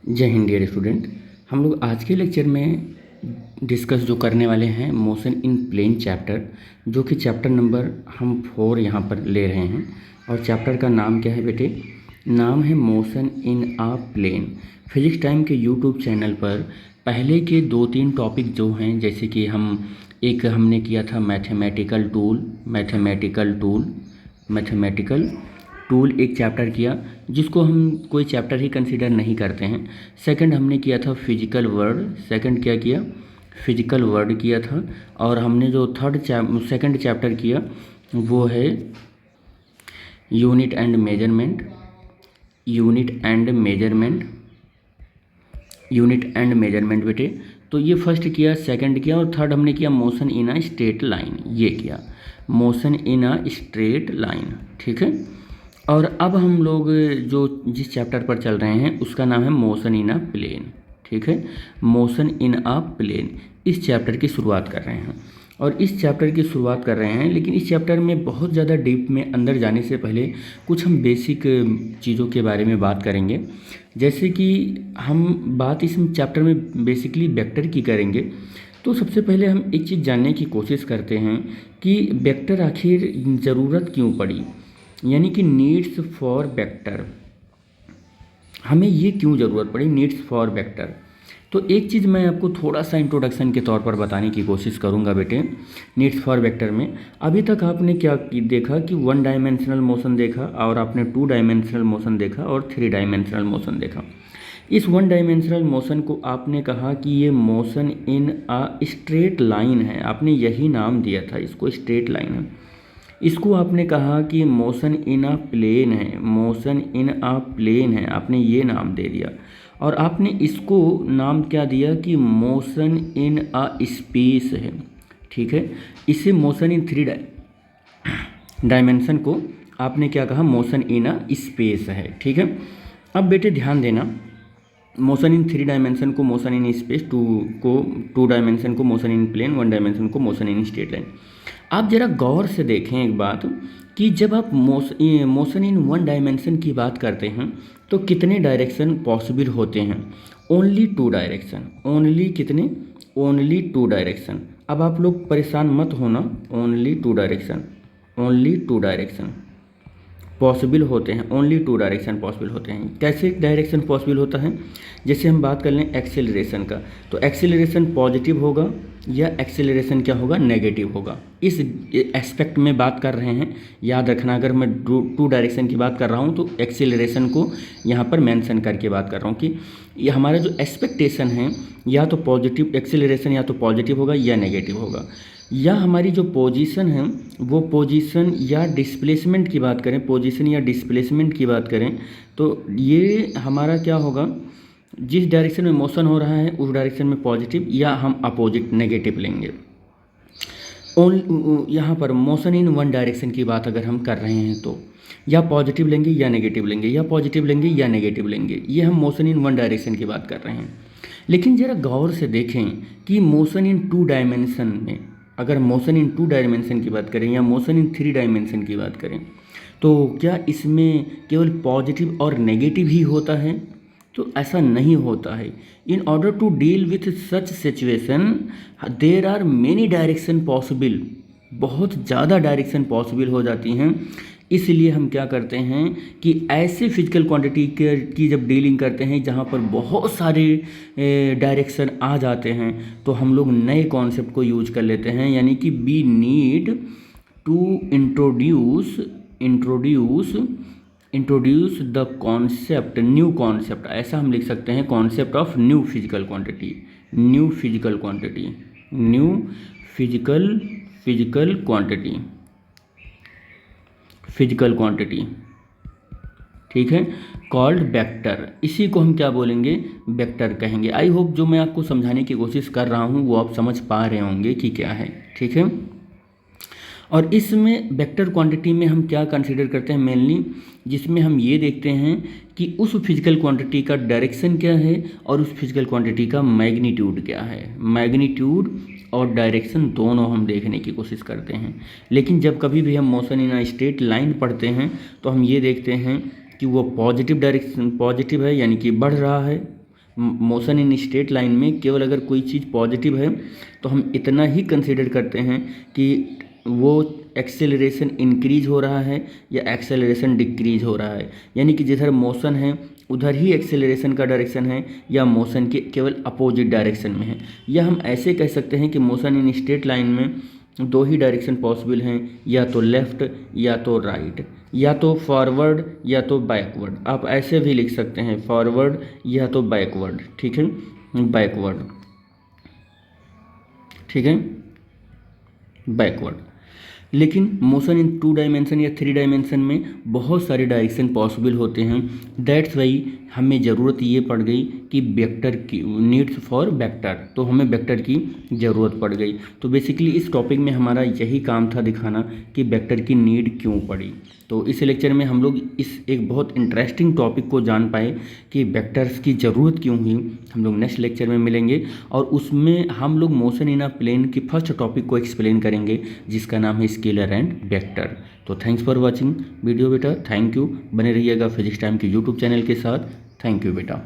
जय Hind dear student. हम लोग आज के लेक्चर में डिस्कस जो करने वाले हैं मोशन इन प्लेन चैप्टर, जो कि चैप्टर नंबर हम 4 यहाँ पर ले रहे हैं। और चैप्टर का नाम क्या है बेटे? नाम है motion in a plane. Physics time के यूट्यूब चैनल पर पहले के 2-3 टॉपिक जो हैं, जैसे कि हमने किया था मैथमेटिकल टूल एक चैप्टर किया, जिसको हम कोई चैप्टर ही कंसिडर नहीं करते हैं। सेकंड हमने किया था फिजिकल वर्ड किया था। और हमने जो सेकंड चैप्टर किया वो है यूनिट एंड मेजरमेंट बेटे। तो ये फर्स्ट किया, सेकंड किया, और थर्ड हमने किया motion in a straight line. ये किया motion in a straight line, ठीक है। और अब हम लोग जिस चैप्टर पर चल रहे हैं उसका नाम है मोशन इन अ प्लेन, ठीक है। मोशन इन अ प्लेन इस चैप्टर की शुरुआत कर रहे हैं। और इस चैप्टर की शुरुआत कर रहे हैं, लेकिन इस चैप्टर में बहुत ज़्यादा डीप में अंदर जाने से पहले कुछ हम बेसिक चीज़ों के बारे में बात करेंगे। जैसे कि हम बात इस चैप्टर में बेसिकली वेक्टर की करेंगे। तो सबसे पहले हम एक चीज़ जानने की कोशिश करते हैं कि वेक्टर आखिर ज़रूरत क्यों पड़ी, यानी कि नीड्स फॉर वेक्टर, हमें ये क्यों ज़रूरत पड़ी नीड्स फॉर वेक्टर। तो एक चीज़ मैं आपको थोड़ा सा इंट्रोडक्शन के तौर पर बताने की कोशिश करूँगा बेटे। नीड्स फॉर वेक्टर में अभी तक आपने क्या देखा कि 1 डायमेंशनल मोशन देखा, और आपने 2 डायमेंशनल मोशन देखा, और 3 डायमेंशनल मोशन देखा। इस 1 डायमेंशनल मोशन को आपने कहा कि ये motion in a straight line है, आपने यही नाम दिया था, इसको स्ट्रेट लाइन है। इसको आपने कहा कि मोशन इन अ प्लेन है, आपने ये नाम दे दिया। और आपने इसको नाम क्या दिया कि मोशन इन अ स्पेस है, ठीक है। इसे मोशन इन 3 डायमेंशन को आपने क्या कहा, मोशन इन अ स्पेस है, ठीक है। अब बेटे ध्यान देना, मोशन इन 3 डायमेंशन को मोशन इन स्पेस, 2 डायमेंशन को मोशन इन प्लेन, 1 डायमेंशन को मोशन इन स्ट्रेट लाइन। आप जरा गौर से देखें एक बात कि जब आप मोशन इन 1 डायमेंशन की बात करते हैं तो कितने डायरेक्शन पॉसिबल होते हैं? Only 2 direction. Only two direction. अब आप लोग परेशान मत होना, ओनली टू डायरेक्शन पॉसिबल होते हैं, ओनली 2 डायरेक्शन पॉसिबल होते हैं। कैसे डायरेक्शन पॉसिबल होता है? जैसे हम बात कर लें एक्सेलरेशन का, तो एक्सेलरेशन पॉजिटिव होगा या एक्सेलरेशन क्या होगा, नेगेटिव होगा। इस एस्पेक्ट में बात कर रहे हैं, याद रखना। अगर मैं 2 डायरेक्शन की बात कर रहा हूँ तो एक्सेलरेशन को यहाँ पर मेंशन करके बात कर रहा हूँ कि ये हमारा जो एक्सपेक्टेशन है, या तो पॉजिटिव एक्सेलरेशन या तो पॉजिटिव होगा या नेगेटिव होगा। या हमारी जो पोजीशन है वो पोजीशन या डिस्प्लेसमेंट की बात करें, तो ये हमारा क्या होगा, जिस डायरेक्शन में मोशन हो रहा है उस डायरेक्शन में पॉजिटिव, या हम अपोजिट नेगेटिव लेंगे। यहाँ पर मोशन इन 1 डायरेक्शन की बात अगर हम कर रहे हैं तो या पॉजिटिव लेंगे या नेगेटिव लेंगे, ये हम मोशन इन 1 डायरेक्शन की बात कर रहे हैं। लेकिन ज़रा गौर से देखें कि मोशन इन 2 डायमेंशन में, अगर मोशन इन 2 डायमेंशन की बात करें या मोशन इन 3 डायमेंशन की बात करें, तो क्या इसमें केवल पॉजिटिव और नेगेटिव ही होता है? तो ऐसा नहीं होता है। In order to deal with such situation there are many direction possible, बहुत ज़्यादा डायरेक्शन पॉसिबल हो जाती हैं। इसलिए हम क्या करते हैं कि ऐसे फिजिकल क्वांटिटी की जब डीलिंग करते हैं जहाँ पर बहुत सारे डायरेक्शन आ जाते हैं, तो हम लोग नए कॉन्सेप्ट को यूज कर लेते हैं, यानी कि we need to introduce the concept, new concept, ऐसा हम लिख सकते हैं, concept of new physical quantity, ठीक है, कॉल्ड वेक्टर। इसी को हम क्या बोलेंगे, वेक्टर कहेंगे। आई होप जो मैं आपको समझाने की कोशिश कर रहा हूँ वो आप समझ पा रहे होंगे कि क्या है, ठीक है। और इसमें वेक्टर क्वांटिटी में हम क्या कंसीडर करते हैं मेनली, जिसमें हम ये देखते हैं कि उस फिजिकल क्वांटिटी का डायरेक्शन क्या है और उस फिजिकल क्वांटिटी का मैग्नीट्यूड क्या है। मैग्नीट्यूड और डायरेक्शन दोनों हम देखने की कोशिश करते हैं। लेकिन जब कभी भी हम motion in a straight line पढ़ते हैं तो हम ये देखते हैं कि वो पॉजिटिव है, यानी कि बढ़ रहा है, मोशन इन स्ट्रेट लाइन में केवल अगर कोई चीज़ पॉजिटिव है तो हम इतना ही कंसीडर करते हैं कि वो एक्सेलरेशन इंक्रीज हो रहा है या एक्सेलरेशन डिक्रीज हो रहा है, यानी कि जिधर मोशन है उधर ही एक्सेलरेशन का डायरेक्शन है या मोशन के केवल अपोजिट डायरेक्शन में है। या हम ऐसे कह सकते हैं कि मोशन इन स्ट्रेट लाइन में दो ही डायरेक्शन पॉसिबल हैं, या तो लेफ़्ट या तो राइट, या तो फॉरवर्ड या तो बैकवर्ड। आप ऐसे भी लिख सकते हैं, फॉरवर्ड या तो बैकवर्ड, ठीक है, बैकवर्ड, ठीक है, बैकवर्ड। लेकिन मोशन इन 2 डायमेंशन या 3 डायमेंशन में बहुत सारे डायरेक्शन पॉसिबल होते हैं। दैट्स वाई हमें ज़रूरत ये पड़ गई कि वेक्टर की नीड्स फॉर वेक्टर, तो हमें वेक्टर की ज़रूरत पड़ गई। तो बेसिकली इस टॉपिक में हमारा यही काम था दिखाना कि वेक्टर की नीड क्यों पड़ी। तो इस लेक्चर में हम लोग इस एक बहुत इंटरेस्टिंग टॉपिक को जान पाए कि वेक्टर्स की ज़रूरत क्यों हुई। हम लोग नेक्स्ट लेक्चर में मिलेंगे और उसमें हम लोग मोशन इन अ प्लेन की फर्स्ट टॉपिक को एक्सप्लेन करेंगे जिसका नाम है स्केलर एंड वेक्टर। तो थैंक्स फॉर वॉचिंग वीडियो बेटा, थैंक यू। बने रहिएगा फिजिक्स टाइम के यूट्यूब चैनल के साथ। थैंक यू बेटा।